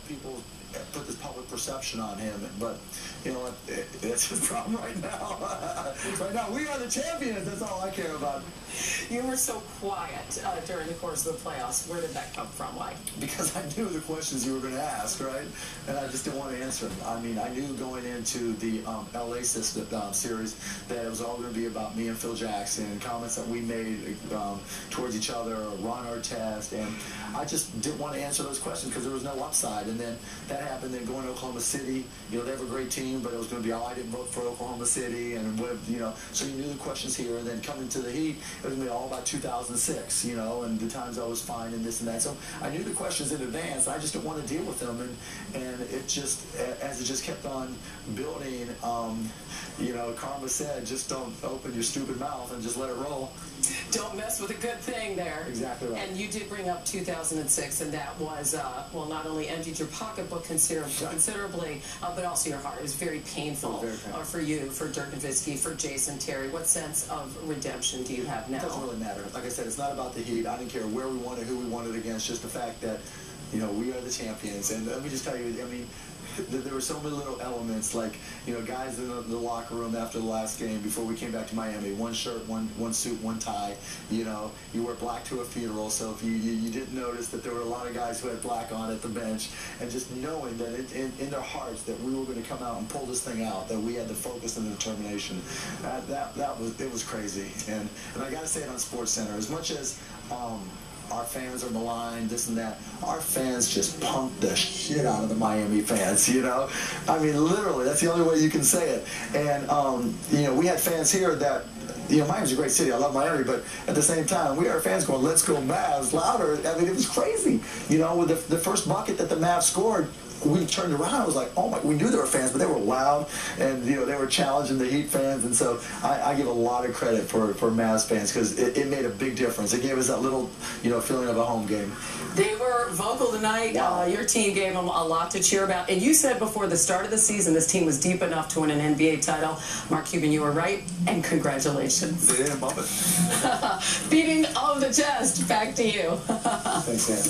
people put this public perception on him, but you know what, that's his problem right now. Right now, we are the champions. That's all I care about. You were so quiet during the course of the playoffs. Where did that come from? Why? Because I knew the questions you were going to ask, right? And I just didn't want to answer them. I mean, I knew going into the LA system, series that it was all going to be about me and Phil Jackson and comments that we made towards each other, Ron Artest, and I just didn't want to answer those questions because there was no upside. And then that happened. Then going to Oklahoma City, they have a great team, but it was going to be, I didn't vote for Oklahoma City, and so you knew the questions here. And then coming to the Heat, it was going to be all about 2006, and the times I was fine and this and that. So I knew the questions in advance. I just didn't want to deal with them, and it just, as it just kept on building, karma said, just don't open your stupid mouth and just let it roll. Don't mess with a good thing there. Exactly right. And you did bring up 2006, and that was, well, not only emptied your pocketbook considerably, but also your heart. It was very painful, for you, for Dirk Nowitzki, for Jason Terry. What sense of redemption do you have now? It doesn't really matter. Like I said, it's not about the Heat. I didn't care where we won it, who we won it against, just the fact that, we are the champions. And let me just tell you, I mean, there were so many little elements, like, guys in the locker room after the last game, before we came back to Miami, one shirt, one suit, one tie, you wear black to a funeral, so if you didn't notice that there were a lot of guys who had black on at the bench, and just knowing that in their hearts that we were going to come out and pull this thing out, that we had the focus and the determination, it was crazy. And I got to say it on SportsCenter, as much as our fans are maligned, this and that, our fans just pumped the shit out of the Miami fans, I mean, literally, that's the only way you can say it. And, we had fans here that, Miami's a great city. I love Miami, but at the same time, we had our fans going, "Let's go Mavs," louder. I mean, it was crazy. With the first bucket that the Mavs scored, we turned around. I was like, oh my, we knew they were fans, but they were loud, and they were challenging the Heat fans, and so I give a lot of credit for Mavs fans, because it made a big difference. It gave us that little, feeling of a home game. They were vocal tonight. Wow. Your team gave them a lot to cheer about, and you said before the start of the season this team was deep enough to win an NBA title. Mark Cuban, you were right, and congratulations. They didn't bump it. Beating of the chest. Back to you. Thanks, man.